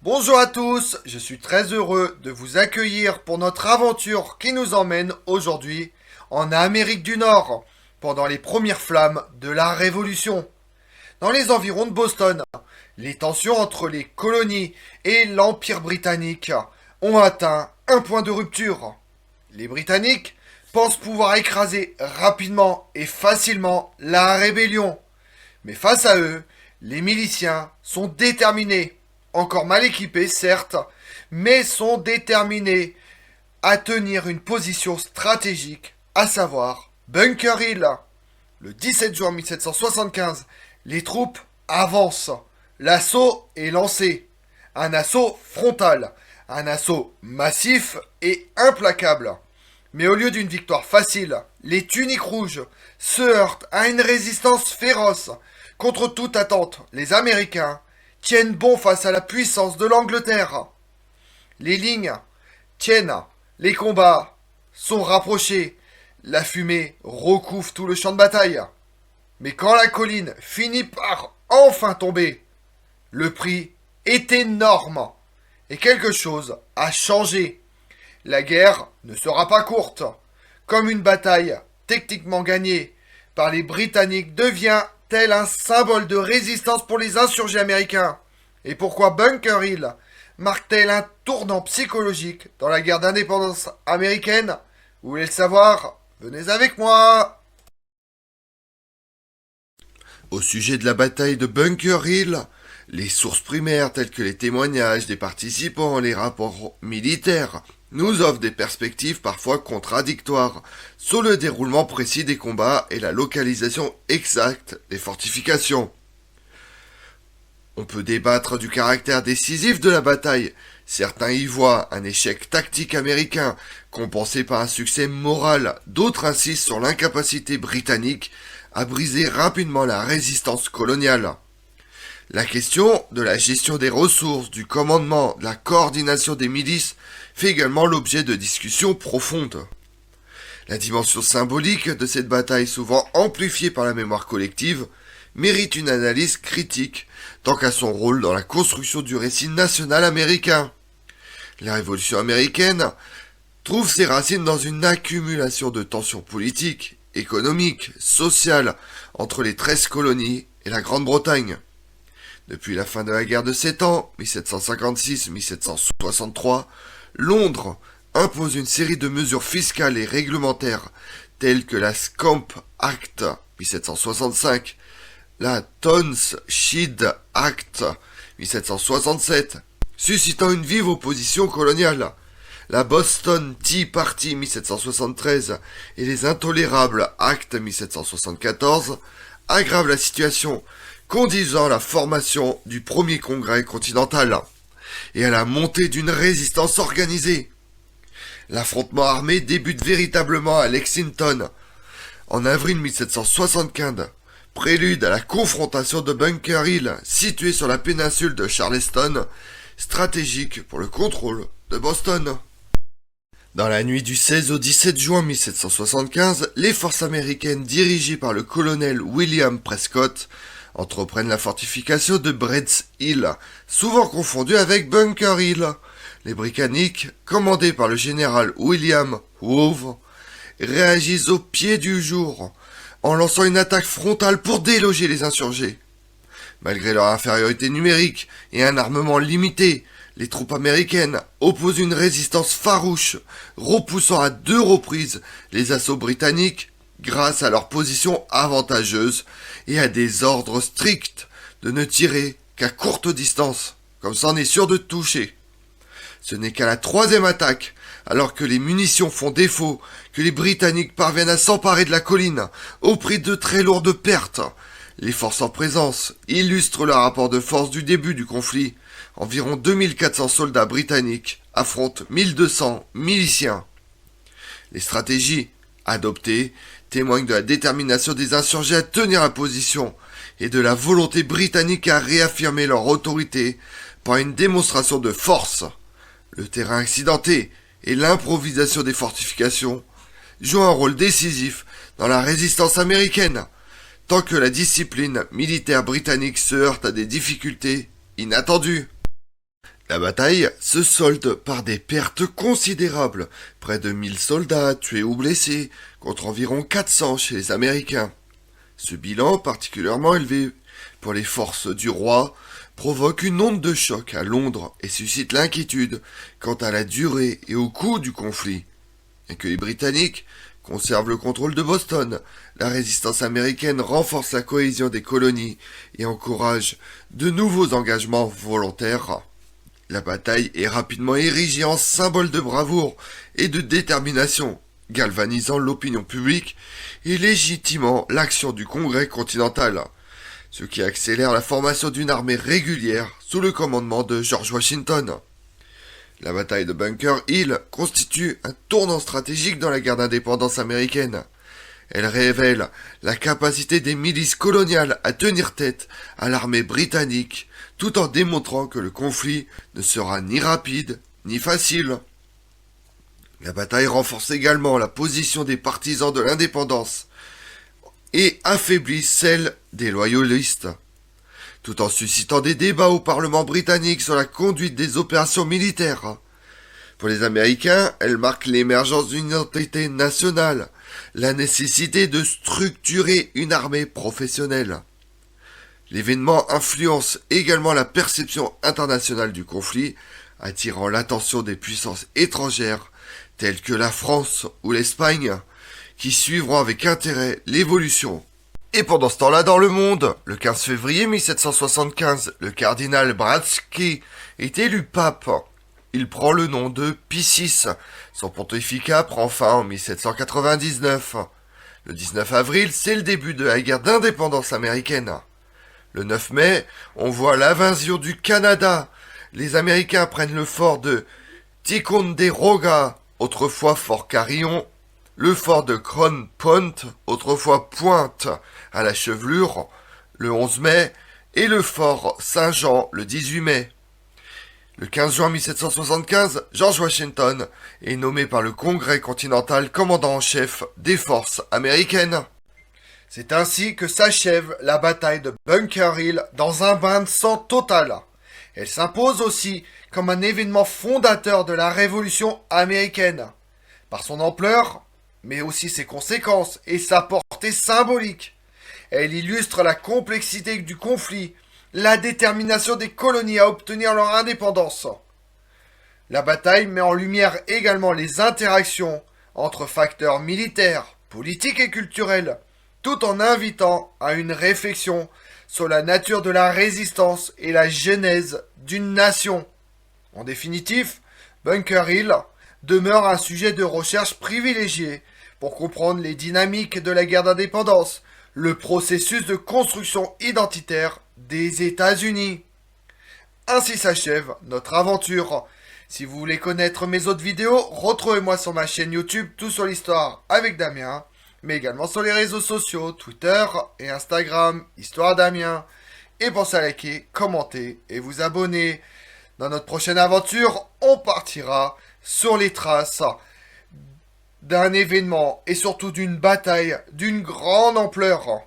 Bonjour à tous, je suis très heureux de vous accueillir pour notre aventure qui nous emmène aujourd'hui en Amérique du Nord, pendant les premières flammes de la Révolution. Dans les environs de Boston, les tensions entre les colonies et l'Empire britannique ont atteint un point de rupture. Les Britanniques pensent pouvoir écraser rapidement et facilement la rébellion. Mais face à eux, les miliciens sont déterminés, encore mal équipés certes, mais sont déterminés à tenir une position stratégique, à savoir Bunker Hill. Le 17 juin 1775, les troupes avancent. L'assaut est lancé. Un assaut frontal, un assaut massif et implacable. Mais au lieu d'une victoire facile, les tuniques rouges se heurtent à une résistance féroce. Contre toute attente, les Américains tiennent bon face à la puissance de l'Angleterre. Les lignes tiennent, les combats sont rapprochés, la fumée recouvre tout le champ de bataille. Mais quand la colline finit par enfin tomber, le prix est énorme et quelque chose a changé. La guerre ne sera pas courte. Comme une bataille techniquement gagnée par les Britanniques devient-elle un symbole de résistance pour les insurgés américains? Et pourquoi Bunker Hill marque-t-elle un tournant psychologique dans la guerre d'indépendance américaine? Vous voulez le savoir? Venez avec moi! Au sujet de la bataille de Bunker Hill, les sources primaires telles que les témoignages des participants, les rapports militaires, nous offrent des perspectives parfois contradictoires sur le déroulement précis des combats et la localisation exacte des fortifications. On peut débattre du caractère décisif de la bataille. Certains y voient un échec tactique américain, compensé par un succès moral. D'autres insistent sur l'incapacité britannique à briser rapidement la résistance coloniale. La question de la gestion des ressources, du commandement, de la coordination des milices fait également l'objet de discussions profondes. La dimension symbolique de cette bataille, souvent amplifiée par la mémoire collective, mérite une analyse critique, tant qu'à son rôle dans la construction du récit national américain. La Révolution américaine trouve ses racines dans une accumulation de tensions politiques, économiques, sociales entre les 13 colonies et la Grande-Bretagne. Depuis la fin de la guerre de 7 ans, 1756-1763, Londres impose une série de mesures fiscales et réglementaires telles que la Scamp Act 1765, la Townshend Act 1767, suscitant une vive opposition coloniale. La Boston Tea Party 1773 et les intolérables Actes 1774 aggravent la situation, conduisant à la formation du premier congrès continental et à la montée d'une résistance organisée. L'affrontement armé débute véritablement à Lexington en avril 1775, prélude à la confrontation de Bunker Hill, située sur la péninsule de Charleston, stratégique pour le contrôle de Boston. Dans la nuit du 16 au 17 juin 1775, les forces américaines dirigées par le colonel William Prescott entreprennent la fortification de Brett's Hill, souvent confondue avec Bunker Hill. Les Britanniques, commandés par le général William Howe, réagissent au pied du jour, en lançant une attaque frontale pour déloger les insurgés. Malgré leur infériorité numérique et un armement limité, les troupes américaines opposent une résistance farouche, repoussant à 2 reprises les assauts britanniques grâce à leur position avantageuse et à des ordres stricts de ne tirer qu'à courte distance, comme ça on est sûr de toucher. Ce n'est qu'à la 3e attaque, alors que les munitions font défaut, que les Britanniques parviennent à s'emparer de la colline, au prix de très lourdes pertes. Les forces en présence illustrent le rapport de force du début du conflit. Environ 2400 soldats britanniques affrontent 1200 miliciens. Les stratégies adoptées témoignent de la détermination des insurgés à tenir la position et de la volonté britannique à réaffirmer leur autorité par une démonstration de force. Le terrain accidenté et l'improvisation des fortifications jouent un rôle décisif dans la résistance américaine, tant que la discipline militaire britannique se heurte à des difficultés inattendues. La bataille se solde par des pertes considérables, près de 1000 soldats tués ou blessés, contre environ 400 chez les Américains. Ce bilan, particulièrement élevé pour les forces du roi, provoque une onde de choc à Londres et suscite l'inquiétude quant à la durée et au coût du conflit. Et que les Britanniques conservent le contrôle de Boston, la résistance américaine renforce la cohésion des colonies et encourage de nouveaux engagements volontaires. La bataille est rapidement érigée en symbole de bravoure et de détermination, galvanisant l'opinion publique et légitimant l'action du Congrès continental, ce qui accélère la formation d'une armée régulière sous le commandement de George Washington. La bataille de Bunker Hill constitue un tournant stratégique dans la guerre d'indépendance américaine. Elle révèle la capacité des milices coloniales à tenir tête à l'armée britannique, tout en démontrant que le conflit ne sera ni rapide ni facile. La bataille renforce également la position des partisans de l'indépendance et affaiblit celle des loyalistes, tout en suscitant des débats au Parlement britannique sur la conduite des opérations militaires. Pour les Américains, elle marque l'émergence d'une identité nationale, la nécessité de structurer une armée professionnelle. L'événement influence également la perception internationale du conflit, attirant l'attention des puissances étrangères telles que la France ou l'Espagne, qui suivront avec intérêt l'évolution. Et pendant ce temps-là, dans le monde, le 15 février 1775, le cardinal Bratsky est élu pape. Il prend le nom de Pie VI. Son pontificat prend fin en 1799. Le 19 avril, c'est le début de la guerre d'indépendance américaine. Le 9 mai, on voit l'invasion du Canada. Les Américains prennent le fort de Ticonderoga, autrefois fort Carillon, le fort de Crown Point, autrefois Pointe à la Chevelure, le 11 mai, et le fort Saint-Jean le 18 mai. Le 15 juin 1775, George Washington est nommé par le Congrès continental commandant en chef des forces américaines. C'est ainsi que s'achève la bataille de Bunker Hill dans un bain de sang total. Elle s'impose aussi comme un événement fondateur de la Révolution américaine, par son ampleur, mais aussi ses conséquences et sa portée symbolique. Elle illustre la complexité du conflit, la détermination des colonies à obtenir leur indépendance. La bataille met en lumière également les interactions entre facteurs militaires, politiques et culturels, tout en invitant à une réflexion sur la nature de la résistance et la genèse d'une nation. En définitive, Bunker Hill demeure un sujet de recherche privilégié pour comprendre les dynamiques de la guerre d'indépendance, le processus de construction identitaire des États-Unis. Ainsi s'achève notre aventure. Si vous voulez connaître mes autres vidéos, retrouvez-moi sur ma chaîne YouTube Tout sur l'Histoire avec Damien, mais également sur les réseaux sociaux, Twitter et Instagram, Histoire Damien. Et pensez à liker, commenter et vous abonner. Dans notre prochaine aventure, on partira sur les traces d'un événement et surtout d'une bataille d'une grande ampleur.